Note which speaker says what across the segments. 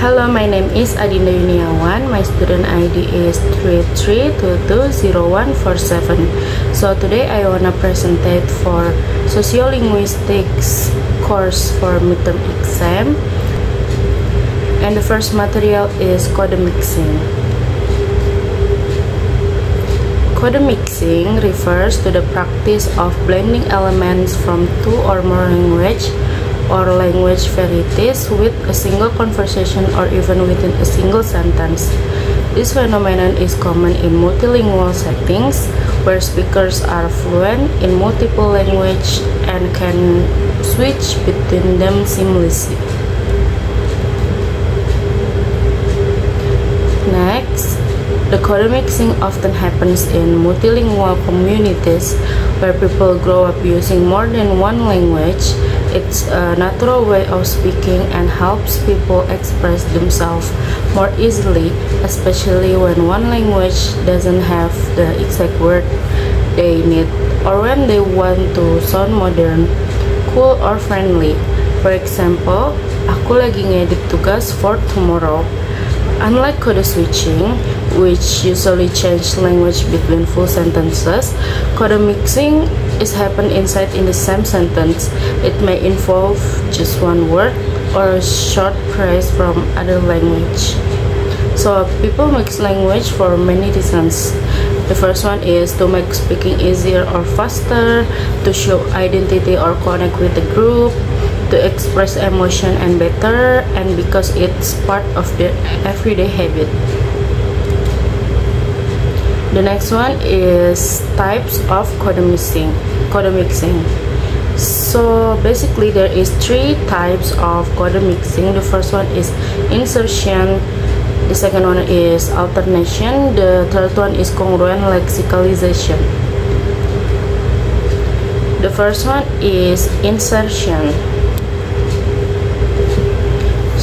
Speaker 1: Hello, my name is Adinda Yuniawan. My student ID is 33220147. So today I wanna present for sociolinguistics course for midterm exam. And the first material is code mixing. Code mixing refers to the practice of blending elements from two or more language or language varieties with a single conversation or even within a single sentence. This phenomenon is common in multilingual settings where speakers are fluent in multiple languages and can switch between them seamlessly. Next, the code mixing often happens in multilingual communities where people grow up using more than one language. It's a natural way of speaking and helps people express themselves more easily, especially when one language doesn't have the exact word they need or when they want to sound modern, cool, or friendly. For example, aku lagi ngedit tugas for tomorrow. Unlike code switching, which usually change language between full sentences, code mixing is happen inside in the same sentence. It may involve just one word or a short phrase from other language. So people mix language for many reasons. The first one is to make speaking easier or faster, to show identity or connect with the group, to express emotion and better, and because it's part of their everyday habit. The next one is types of code mixing. So basically there is three types of code mixing. The first one is insertion, the second one is alternation, the third one is congruent lexicalization. The first one is insertion.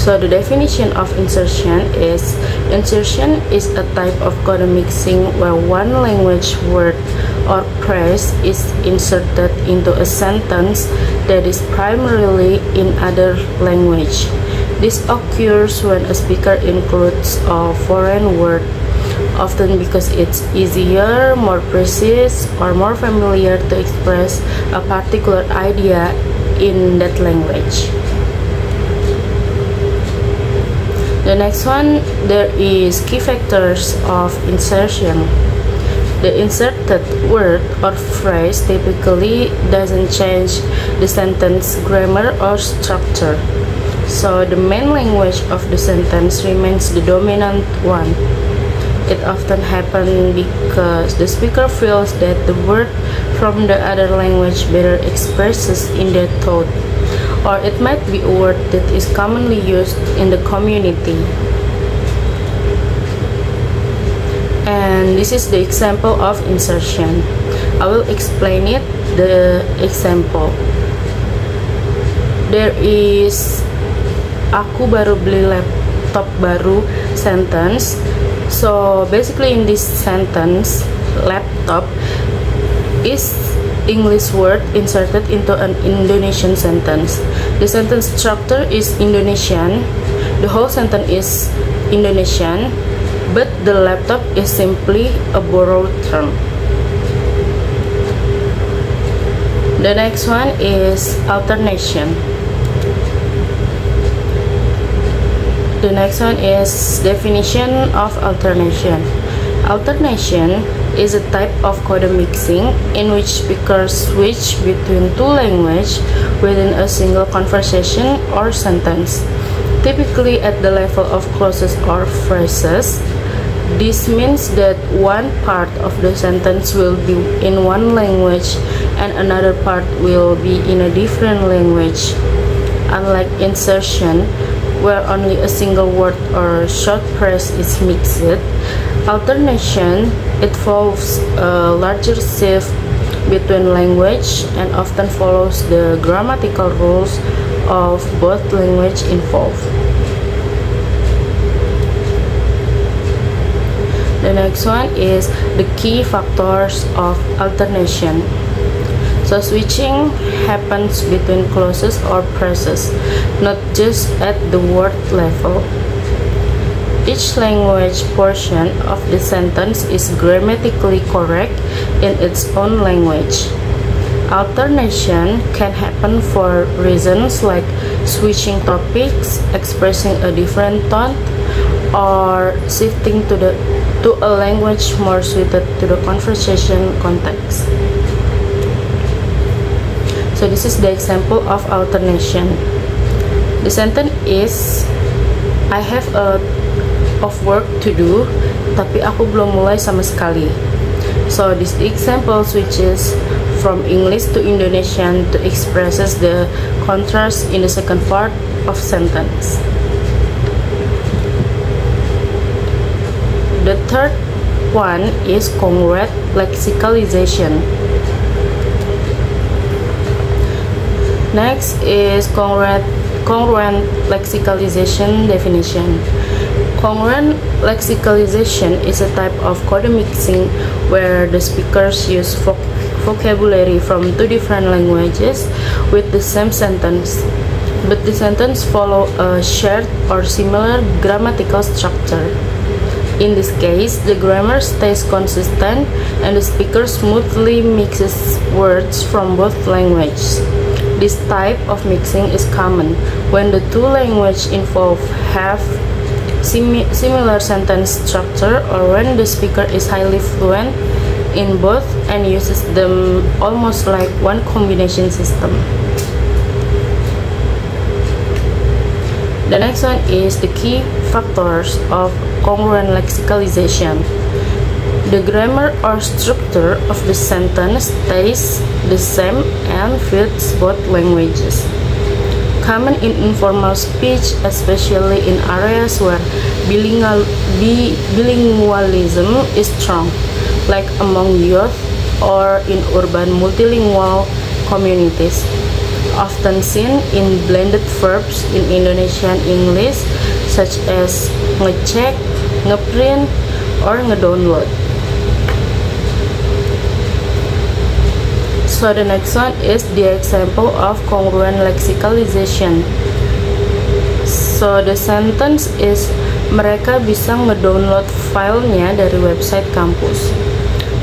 Speaker 1: So the definition of insertion is a type of code mixing where one language word or phrase is inserted into a sentence that is primarily in other language. This occurs when a speaker includes a foreign word, often because it's easier, more precise, or more familiar to express a particular idea in that language. The next one, there is key factors of insertion. The inserted word or phrase typically doesn't change the sentence grammar or structure. So the main language of the sentence remains the dominant one. It often happens because the speaker feels that the word from the other language better expresses in their thought, or it might be a word that is commonly used in the community. And this is the example of insertion. I will explain it, the example. There is aku baru beli laptop baru sentence. So basically in this sentence, laptop is English word inserted into an Indonesian sentence. The sentence structure is Indonesian, the whole sentence is Indonesian, but the laptop is simply a borrowed term. The next one is alternation. The next one is definition of alternation. Alternation is a type of code mixing in which speakers switch between two languages within a single conversation or sentence, typically at the level of clauses or phrases. This means that one part of the sentence will be in one language and another part will be in a different language. Unlike insertion, where only a single word or short phrase is mixed, alternation involves a larger shift between language and often follows the grammatical rules of both languages involved. The next one is the key factors of alternation. So switching between clauses or phrases, not just at the word level. Each language portion of the sentence is grammatically correct in its own language. Alternation can happen for reasons like switching topics, expressing a different tone, or shifting to a language more suited to the conversation context. So this is the example of alternation. The sentence is, I have a of work to do, tapi aku belum mulai sama sekali. So this example switches from English to Indonesian to expresses the contrast in the second part of sentence. The third one is congruent lexicalization. Next is congruent lexicalization definition. Congruent lexicalization is a type of code mixing where the speakers use vocabulary from two different languages with the same sentence, but the sentence follow a shared or similar grammatical structure. In this case, the grammar stays consistent and the speaker smoothly mixes words from both languages. This type of mixing is common when the two languages involved have similar sentence structure, or when the speaker is highly fluent in both and uses them almost like one combination system. The next one is the key factors of congruent lexicalization. The grammar or structure of the sentence stays the same and fits both languages. Common in informal speech, especially in areas where bilingualism is strong, like among youth or in urban multilingual communities, often seen in blended verbs in Indonesian English, such as ngecek, ngeprint, or ngedownload. So the next one is the example of congruent lexicalization. So the sentence is, mereka bisa ngedownload filenya dari website kampus.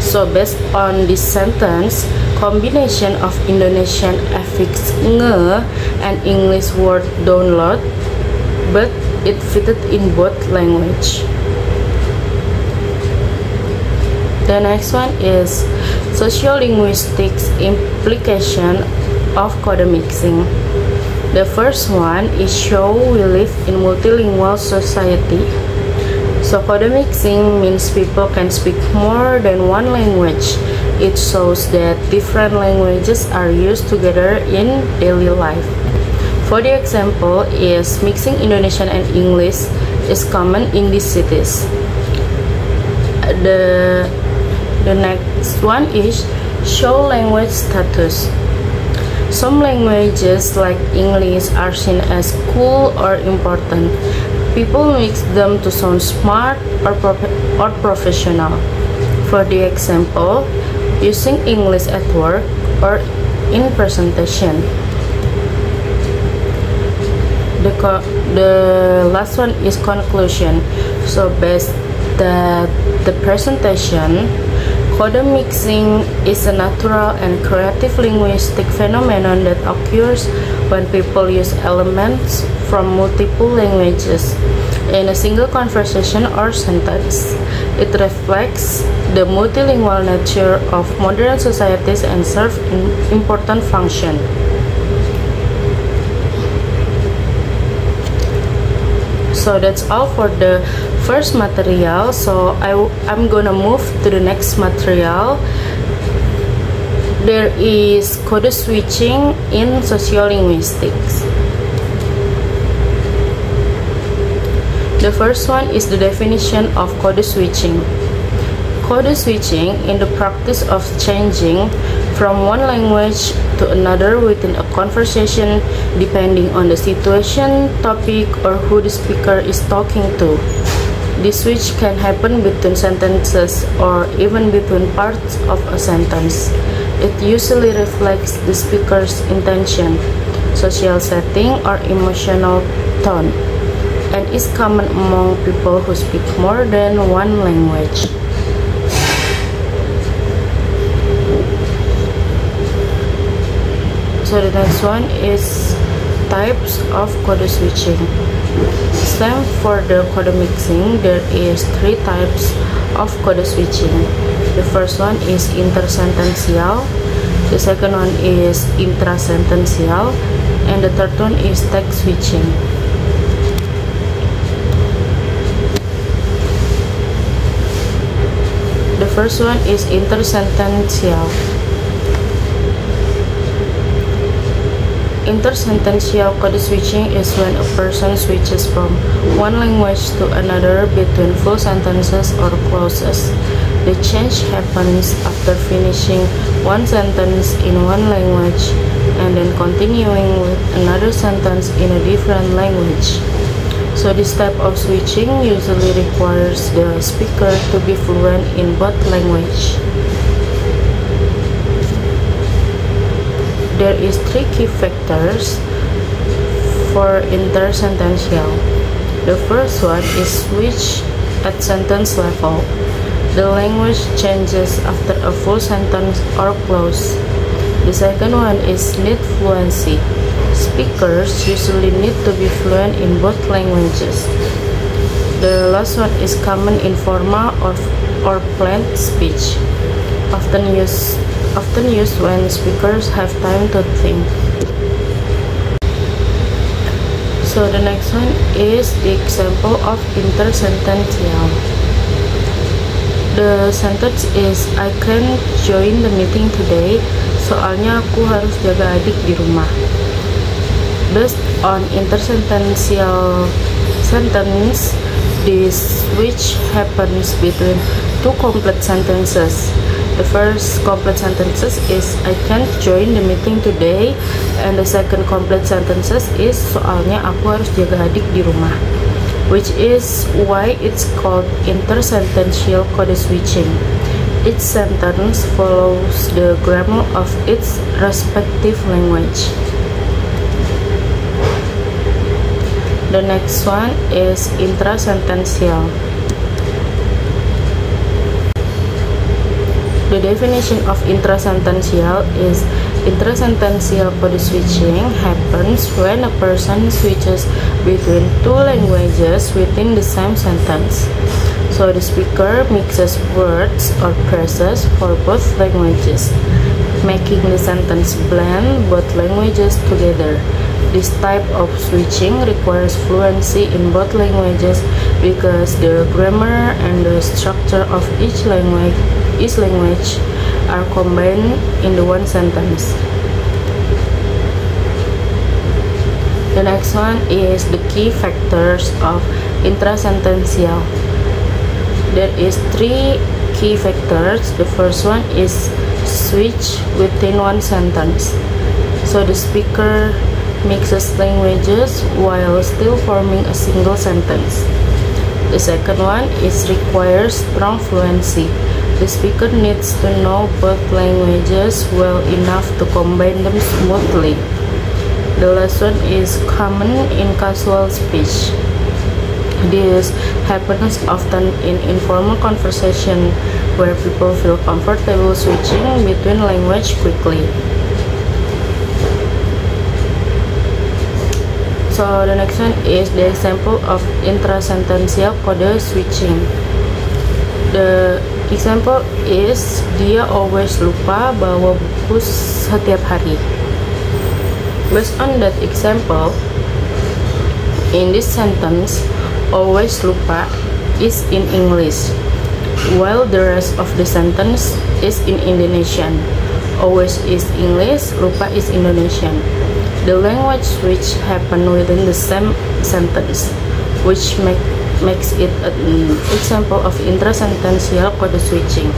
Speaker 1: So based on this sentence, combination of Indonesian affix nge and English word download, but it fitted in both language. The next one is sociolinguistics implication of code mixing. The first one is show we live in multilingual society. So code mixing means people can speak more than one language. It shows that different languages are used together in daily life. For the example is mixing Indonesian and English is common in these cities. The next one is show language status. Some languages like English are seen as cool or important. People mix them to sound smart or professional. For the example, using English at work or in presentation. The last one is conclusion. So based that the presentation, code mixing is a natural and creative linguistic phenomenon that occurs when people use elements from multiple languages in a single conversation or sentence. It reflects the multilingual nature of modern societies and serves an important function. So that's all for the first material. So I'm gonna move to the next material. There is code switching in sociolinguistics. The first one is the definition of code switching. Code switching in the practice of changing from one language to another within a conversation depending on the situation, topic, or who the speaker is talking to. This switch can happen between sentences or even between parts of a sentence. It usually reflects the speaker's intention, social setting, or emotional tone. and is common among people who speak more than one language. So the next one is types of code switching. Same for the code mixing, there is 3 types of code switching. The first one is intersentential, the second one is intrasentential, and the third one is text switching. The first one is intersentential. Intersentential code switching is when a person switches from one language to another between full sentences or clauses. The change happens after finishing one sentence in one language and then continuing with another sentence in a different language. So this type of switching usually requires the speaker to be fluent in both languages. There is 3 key factors for intersentential. The first one is switch at sentence level. The language changes after a full sentence or clause. The second one is need fluency. Speakers usually need to be fluent in both languages. The last one is common informal or planned speech, often used when speakers have time to think. So the next one is the example of intersentential. The sentence is I can't join the meeting today, soalnya aku harus jaga adik di rumah. Based on intersentential sentence, this switch happens between 2 complete sentences. The first complete sentences is I can't join the meeting today, and the second complete sentences is soalnya aku harus jaga adik di rumah, which is why it's called intersentential code switching. Each sentence follows the grammar of its respective language. The next one is intrasentential. The definition of intrasentential is intrasentential code switching happens when a person switches between 2 languages within the same sentence. So the speaker mixes words or phrases for both languages, making the sentence blend both languages together. This type of switching requires fluency in both languages because the grammar and the structure of each language are combined in the one sentence. The next one is the key factors of intrasentential. There is 3 key factors. The first one is switch within one sentence. So the speaker mixes languages while still forming a single sentence. The second one is requires strong fluency. The speaker needs to know both languages well enough to combine them smoothly. The last one is common in casual speech. This happens often in informal conversation where people feel comfortable switching between language quickly. So the next one is the example of intrasentential code switching. The example is dia always lupa bawa buku setiap hari. Based on that example, in this sentence, always lupa is in English, while the rest of the sentence is in Indonesian. Always is English, lupa is Indonesian. The language switch happen within the same sentence, which makes it an example of intrasentential code switching.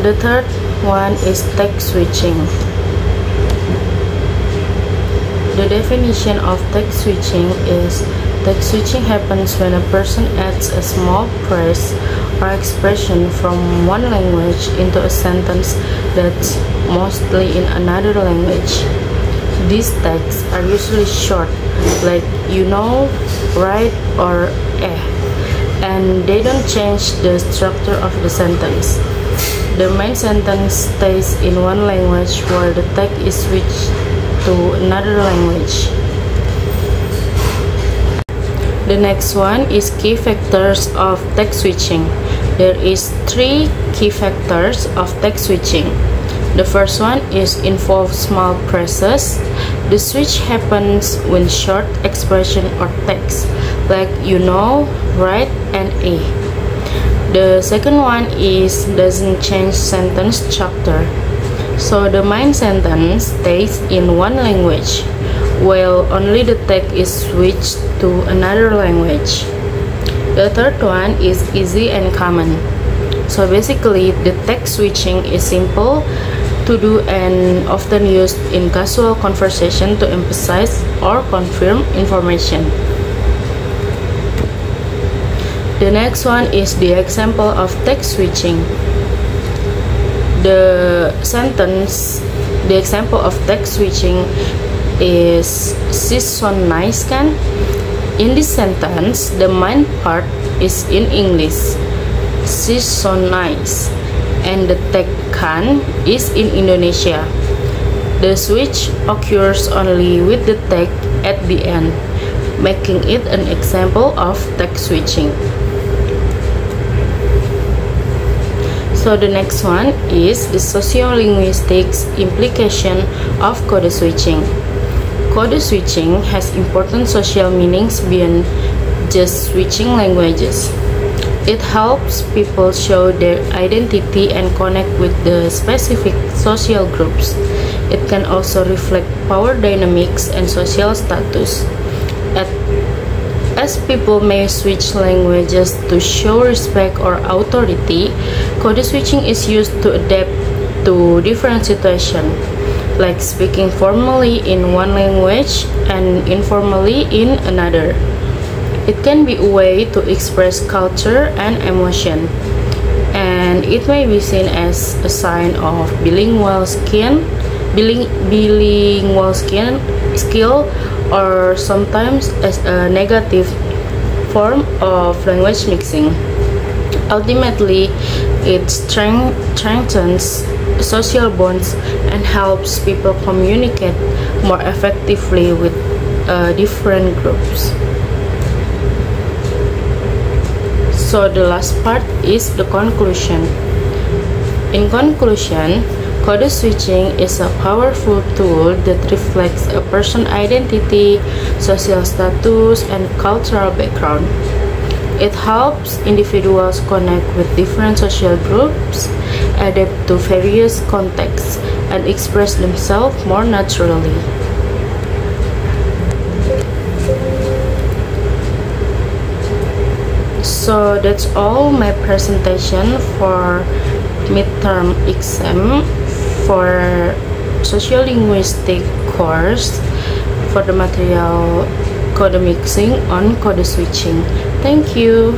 Speaker 1: The third one is text switching. The definition of text switching is text switching happens when a person adds a small phrase or expression from one language into a sentence that's mostly in another language. These texts are usually short, like you know, right, or eh, and they don't change the structure of the sentence. The main sentence stays in one language while the text is switched to another language. The next one is key factors of text switching. There is 3 key factors of text switching. The first one is involve small phrases. The switch happens when short expression or text like you know, right, and a. The second one is doesn't change sentence structure. So the main sentence stays in one language, while only the text is switched to another language. The third one is easy and common. So basically, the text switching is simple to do and often used in casual conversation to emphasize or confirm information. The next one is the example of text switching. The example of text switching is she's so nice kan. In this sentence, the main part is in English. She's so nice. And the text kan is in Indonesia. The switch occurs only with the text at the end, making it an example of text switching. So the next one is the sociolinguistic implication of code switching. Code switching has important social meanings beyond just switching languages. It helps people show their identity and connect with the specific social groups. It can also reflect power dynamics and social status. As people may switch languages to show respect or authority, code switching is used to adapt to different situations, like speaking formally in one language and informally in another. It can be a way to express culture and emotion, and it may be seen as a sign of bilingual skill, or sometimes as a negative form of language mixing. Ultimately, it strengthens social bonds and helps people communicate more effectively with different groups. So the last part is the conclusion. In conclusion, code switching is a powerful tool that reflects a person's identity, social status, and cultural background. It helps individuals connect with different social groups, adapt to various contexts, and express themselves more naturally. So that's all my presentation for midterm exam for sociolinguistic course for the material code mixing on code switching. Thank you.